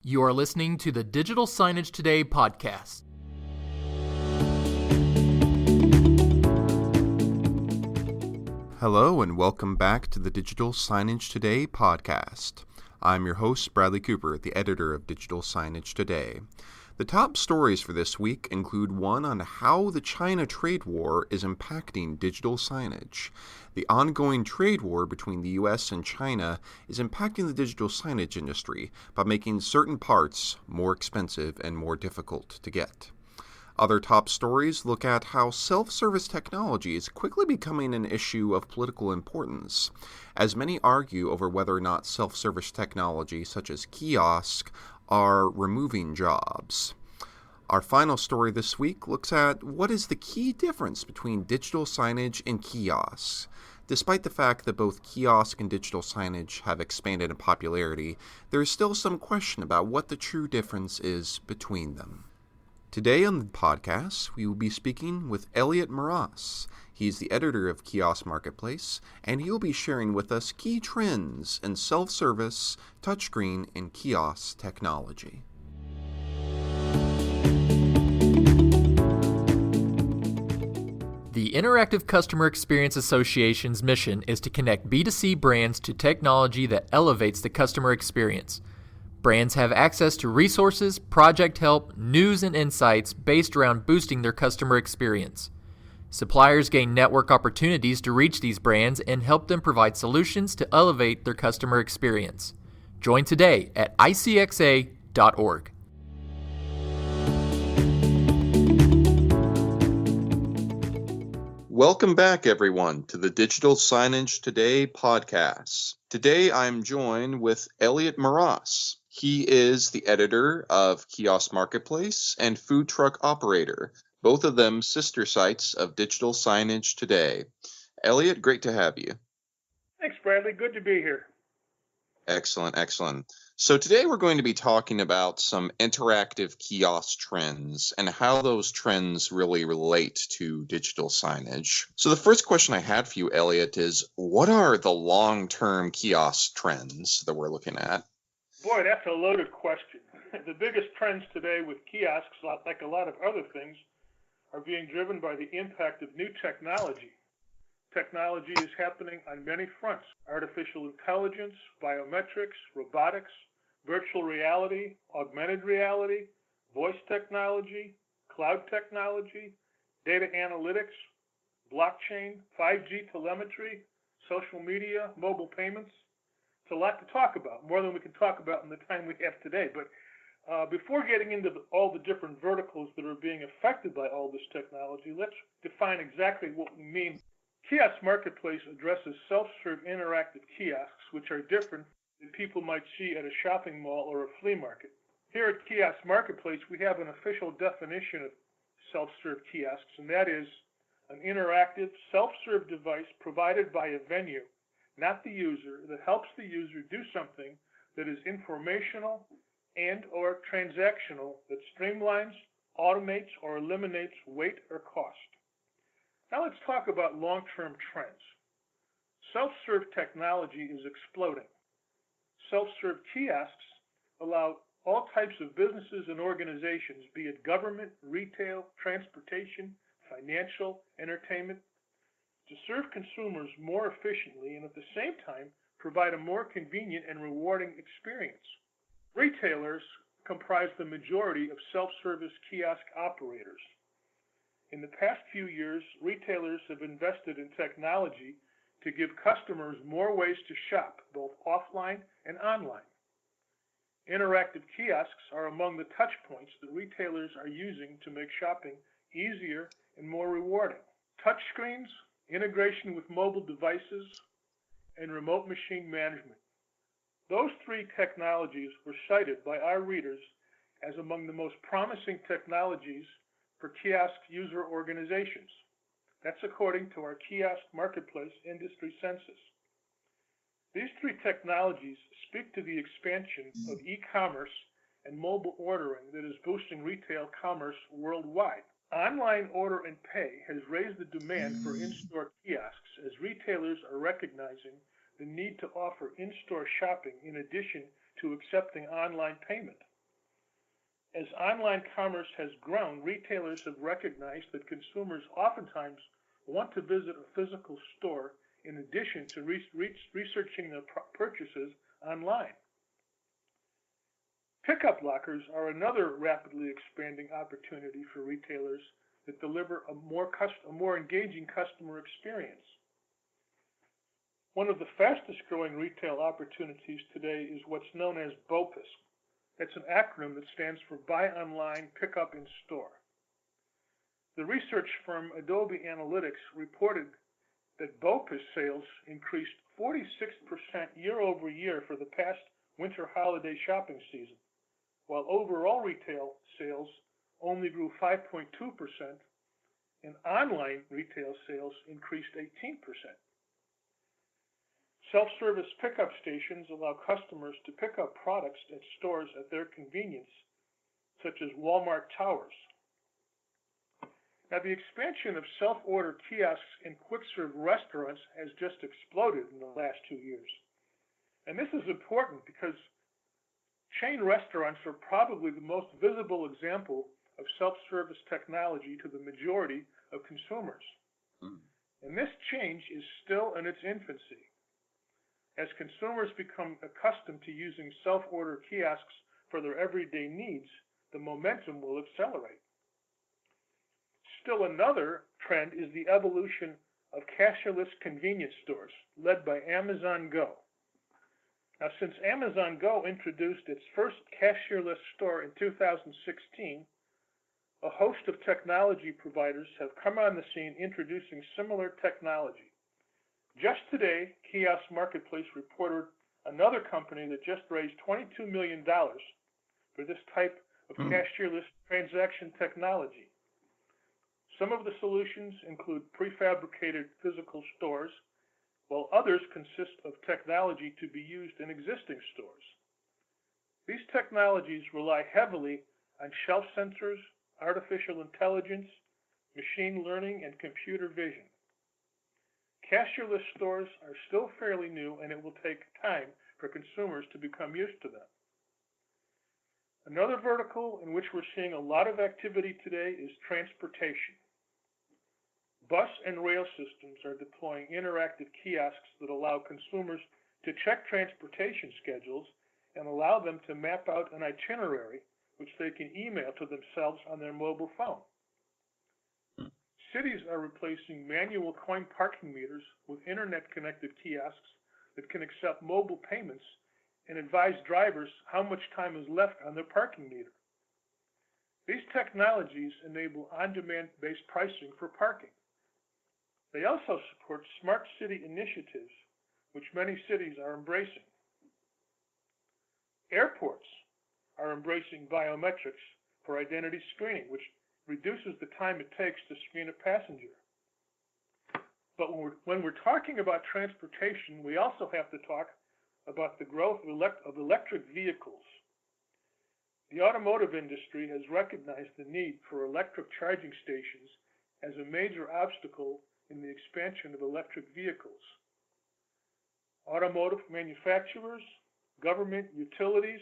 You are listening to the Digital Signage Today podcast. Hello and welcome back to the Digital Signage Today podcast. I'm your host, Bradley Cooper, the editor of Digital Signage Today. The top stories for this week include one on how the China trade war is impacting digital signage. The ongoing trade war between the U.S. and China is impacting the digital signage industry by making certain parts more expensive and more difficult to get. Other top stories look at how self-service technology is quickly becoming an issue of political importance, as many argue over whether or not self-service technology such as kiosk are removing jobs. Our final story this week looks at what is the key difference between digital signage and kiosks. Despite the fact that both kiosk and digital signage have expanded in popularity, there is still some question about what the true difference is between them. Today on the podcast, we will be speaking with Elliot Maras. He's the editor of Kiosk Marketplace, and he'll be sharing with us key trends in self-service, touchscreen, and kiosk technology. The Interactive Customer Experience Association's mission is to connect B2C brands to technology that elevates the customer experience. Brands have access to resources, project help, news, and insights based around boosting their customer experience. Suppliers gain network opportunities to reach these brands and help them provide solutions to elevate their customer experience. Join today at icxa.org. Welcome back, everyone, to the Digital Signage Today podcast. Today, I'm joined with Elliot Maras. He is the editor of Kiosk Marketplace and Food Truck Operator, both of them sister sites of Digital Signage Today. Elliot, great to have you. Thanks, Bradley. Good to be here. Excellent. So today we're going to be talking about some interactive kiosk trends and how those trends really relate to digital signage. So the first question I had for you, Elliot, is what are the long-term kiosk trends that we're looking at? Boy, that's a loaded question. The biggest trends today with kiosks, like a lot of other things, are being driven by the impact of new technology. Technology is happening on many fronts: artificial intelligence, biometrics, robotics, virtual reality, augmented reality, voice technology, cloud technology, data analytics, blockchain, 5G telemetry, social media, mobile payments. It's a lot to talk about, more than we can talk about in the time we have today. But before getting into all the different verticals that are being affected by all this technology, let's define exactly what we mean. Kiosk Marketplace addresses self-serve interactive kiosks, which are different than people might see at a shopping mall or a flea market. Here at Kiosk Marketplace, we have an official definition of self-serve kiosks, and that is an interactive self-serve device provided by a venue, not the user, that helps the user do something that is informational and or transactional, that streamlines, automates, or eliminates wait or cost. Now let's talk about long-term trends. Self-serve technology is exploding. Self-serve kiosks allow all types of businesses and organizations, be it government, retail, transportation, financial, entertainment, to serve consumers more efficiently and at the same time provide a more convenient and rewarding experience. Retailers comprise the majority of self-service kiosk operators. In the past few years, retailers have invested in technology to give customers more ways to shop, both offline and online. Interactive kiosks are among the touch points that retailers are using to make shopping easier and more rewarding. Touchscreens, integration with mobile devices, and remote machine management. Those three technologies were cited by our readers as among the most promising technologies for kiosk user organizations. That's according to our Kiosk Marketplace industry census. These three technologies speak to the expansion of e-commerce and mobile ordering that is boosting retail commerce worldwide. Online order and pay has raised the demand for in-store kiosks as retailers are recognizing the need to offer in-store shopping in addition to accepting online payment. As online commerce has grown, retailers have recognized that consumers oftentimes want to visit a physical store in addition to researching their purchases online. Pickup lockers are another rapidly expanding opportunity for retailers that deliver a more engaging customer experience. One of the fastest growing retail opportunities today is what's known as BOPIS. That's an acronym that stands for Buy Online, Pick Up in Store. The research firm Adobe Analytics reported that BOPIS sales increased 46% year over year for the past winter holiday shopping season, while overall retail sales only grew 5.2% and online retail sales increased 18%. Self-service pickup stations allow customers to pick up products at stores at their convenience, such as Walmart Towers. Now, the expansion of self-order kiosks in quick-serve restaurants has just exploded in the last 2 years. And this is important because chain restaurants are probably the most visible example of self-service technology to the majority of consumers. And this change is still in its infancy. As consumers become accustomed to using self-order kiosks for their everyday needs, the momentum will accelerate. Still another trend is the evolution of cashierless convenience stores, led by Amazon Go. Now, since Amazon Go introduced its first cashierless store in 2016, a host of technology providers have come on the scene introducing similar technology. Just today, Kiosk Marketplace reported another company that just raised $22 million for this type of cashierless transaction technology. Some of the solutions include prefabricated physical stores, while others consist of technology to be used in existing stores. These technologies rely heavily on shelf sensors, artificial intelligence, machine learning, and computer vision. Cashierless stores are still fairly new, and it will take time for consumers to become used to them. Another vertical in which we're seeing a lot of activity today is transportation. Bus and rail systems are deploying interactive kiosks that allow consumers to check transportation schedules and allow them to map out an itinerary which they can email to themselves on their mobile phone. Cities are replacing manual coin parking meters with internet-connected kiosks that can accept mobile payments and advise drivers how much time is left on their parking meter. These technologies enable on-demand-based pricing for parking. They also support smart city initiatives, which many cities are embracing. Airports are embracing biometrics for identity screening, which reduces the time it takes to screen a passenger. But when we're talking about transportation, we also have to talk about the growth of electric vehicles. The automotive industry has recognized the need for electric charging stations as a major obstacle in the expansion of electric vehicles. Automotive manufacturers, government, utilities,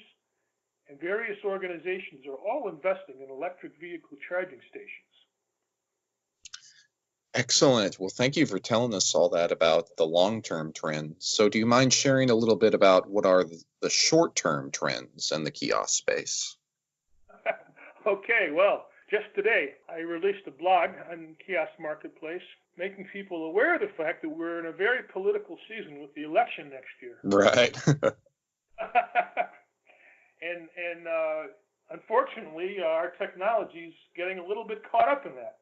and various organizations are all investing in electric vehicle charging stations. Excellent. Well, thank you for telling us all that about the long-term trends. So do you mind sharing a little bit about what are the short-term trends in the kiosk space? Okay, well, just today I released a blog on Kiosk Marketplace making people aware of the fact that we're in a very political season with the election next year. Right. And unfortunately, our technology is getting a little bit caught up in that.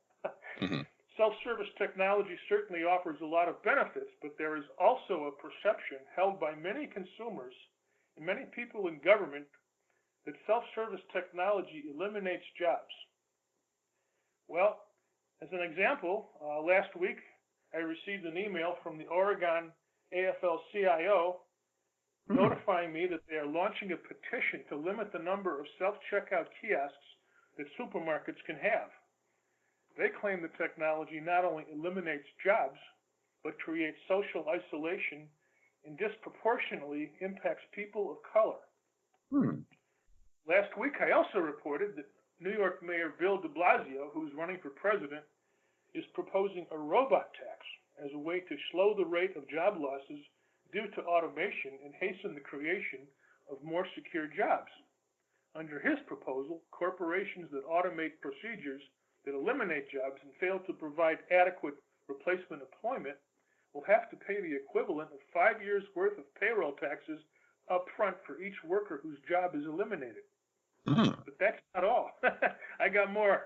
Mm-hmm. Self-service technology certainly offers a lot of benefits, but there is also a perception held by many consumers and many people in government that self-service technology eliminates jobs. Well, as an example, last week I received an email from the Oregon AFL-CIO notifying me that they are launching a petition to limit the number of self-checkout kiosks that supermarkets can have. They claim the technology not only eliminates jobs, but creates social isolation and disproportionately impacts people of color. Last week, I also reported that New York Mayor Bill de Blasio, who's running for president, is proposing a robot tax as a way to slow the rate of job losses due to automation and hasten the creation of more secure jobs. Under his proposal, corporations that automate procedures that eliminate jobs and fail to provide adequate replacement employment will have to pay the equivalent of 5 years' worth of payroll taxes up front for each worker whose job is eliminated. But that's not all. I got more.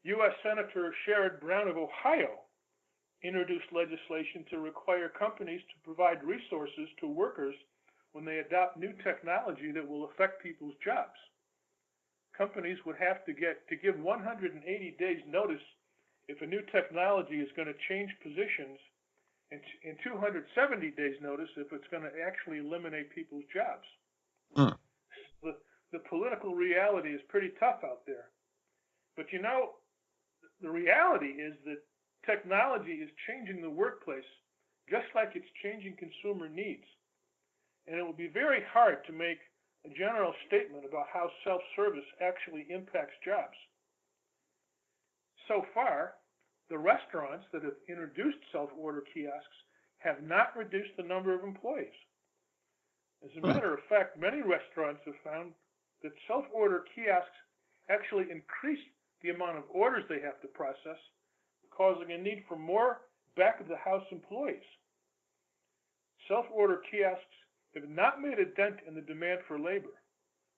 U.S. Senator Sherrod Brown of Ohio introduced legislation to require companies to provide resources to workers when they adopt new technology that will affect people's jobs. Companies would have to give 180 days notice if a new technology is going to change positions, and 270 days notice if it's going to actually eliminate people's jobs. The political reality is pretty tough out there. But you know, the reality is that technology is changing the workplace just like it's changing consumer needs. And it will be very hard to make a general statement about how self-service actually impacts jobs. So far, the restaurants that have introduced self-order kiosks have not reduced the number of employees. As a matter of fact, many restaurants have found that self-order kiosks actually increase the amount of orders they have to process, causing a need for more back-of-the-house employees. Self-order kiosks have not made a dent in the demand for labor,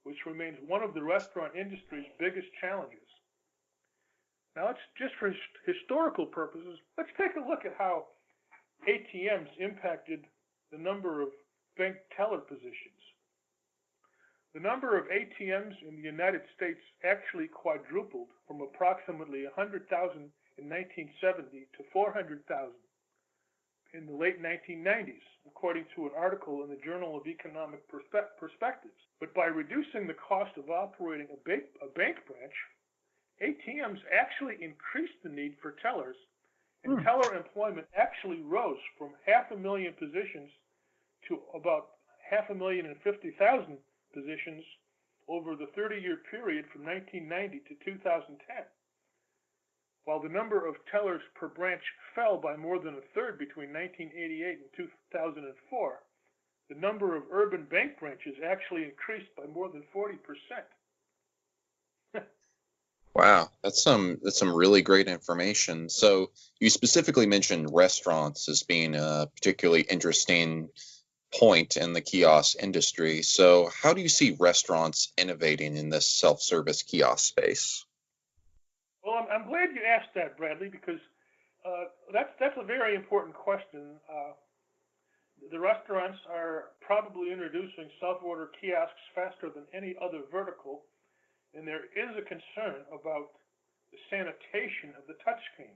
which remains one of the restaurant industry's biggest challenges. Now, just for historical purposes, let's take a look at how ATMs impacted the number of bank teller positions. The number of ATMs in the United States actually quadrupled from approximately 100,000 in 1970 to 400,000 in the late 1990s, according to an article in the Journal of Economic Perspectives. But by reducing the cost of operating a bank branch, ATMs actually increased the need for tellers, and teller employment actually rose from 500,000 positions to about 550,000 positions over the 30-year period from 1990 to 2010. While the number of tellers per branch fell by more than a third between 1988 and 2004, the number of urban bank branches actually increased by more than 40%. Wow, that's some really great information. So you specifically mentioned restaurants as being a particularly interesting point in the kiosk industry. So how do you see restaurants innovating in this self-service kiosk space? Well, I'm glad you asked that, Bradley, because that's a very important question. The restaurants are probably introducing self-order kiosks faster than any other vertical, and there is a concern about the sanitation of the touchscreen.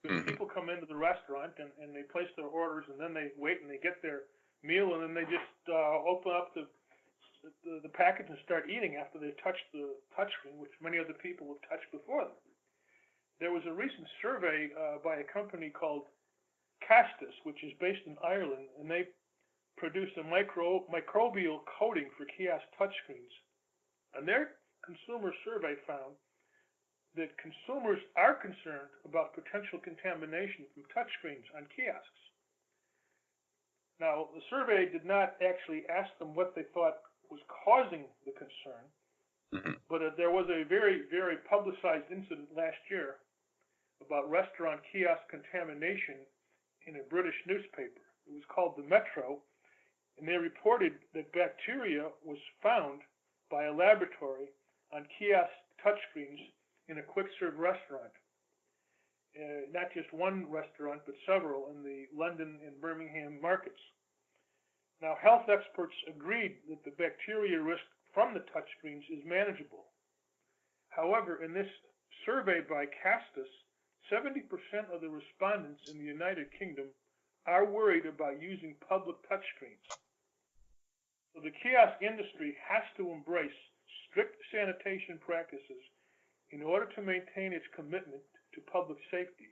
Because people come into the restaurant and they place their orders, and then they wait and they get their meal, and then they just open up the package and start eating after they've touched the touchscreen, which many other people have touched before them. There was a recent survey by a company called Castus, which is based in Ireland, and they produced a microbial coating for kiosk touchscreens. And their consumer survey found that consumers are concerned about potential contamination from touchscreens on kiosks. Now, the survey did not actually ask them what they thought was causing the concern, but there was a very, very publicized incident last year about restaurant kiosk contamination in a British newspaper. It was called the Metro, and they reported that bacteria was found by a laboratory on kiosk touchscreens in a quick-serve restaurant. Not just one restaurant, but several in the London and Birmingham markets. Now, health experts agreed that the bacteria risk from the touchscreens is manageable. However, in this survey by Castus, 70% of the respondents in the United Kingdom are worried about using public touchscreens. So the kiosk industry has to embrace strict sanitation practices in order to maintain its commitment to public safety,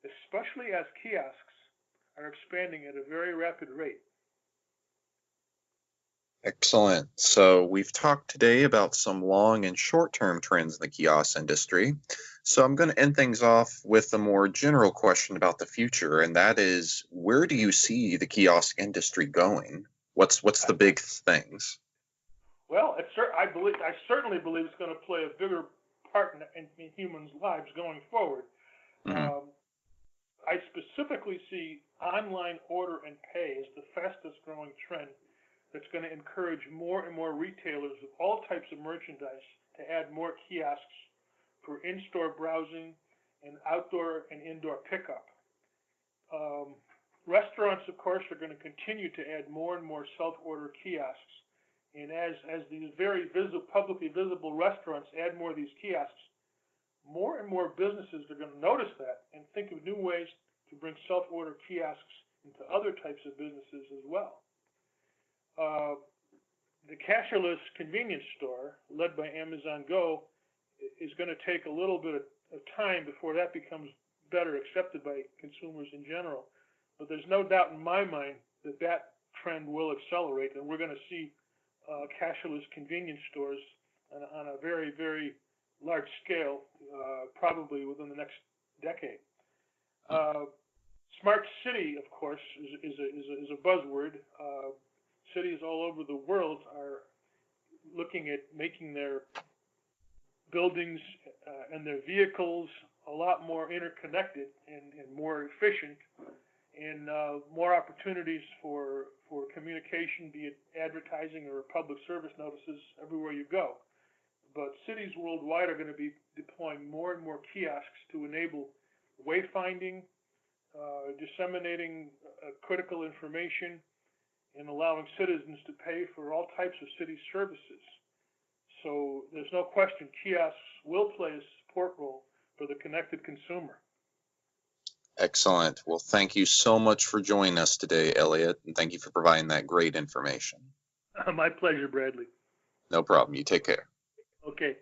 especially as kiosks are expanding at a very rapid rate. Excellent. So we've talked today about some long and short-term trends in the kiosk industry. So I'm going to end things off with a more general question about the future, and that is, where do you see the kiosk industry going? What's the big things? Well, I certainly believe it's going to play a bigger part in humans' lives going forward. Hmm. Um, I specifically see online order and pay as the fastest growing trend that's going to encourage more and more retailers of all types of merchandise to add more kiosks for in-store browsing and outdoor and indoor pickup. Um, Restaurants, of course, are going to continue to add more and more self-order kiosks. And as these very publicly visible restaurants add more of these kiosks, more and more businesses are going to notice that and think of new ways to bring self-order kiosks into other types of businesses as well. The cashless convenience store, led by Amazon Go, is going to take a little bit of time before that becomes better accepted by consumers in general. But there's no doubt in my mind that that trend will accelerate, and we're going to see cashless convenience stores on a very, very large scale, probably within the next decade. Smart city, of course, is a buzzword. Cities all over the world are looking at making their buildings and their vehicles a lot more interconnected and more efficient, and more opportunities for communication, be it advertising or public service notices everywhere you go. But cities worldwide are going to be deploying more and more kiosks to enable wayfinding, disseminating critical information, and allowing citizens to pay for all types of city services. So there's no question kiosks will play a support role for the connected consumer. Excellent. Well, thank you so much for joining us today, Elliot, and thank you for providing that great information. My pleasure, Bradley. No problem. You take care. Okay.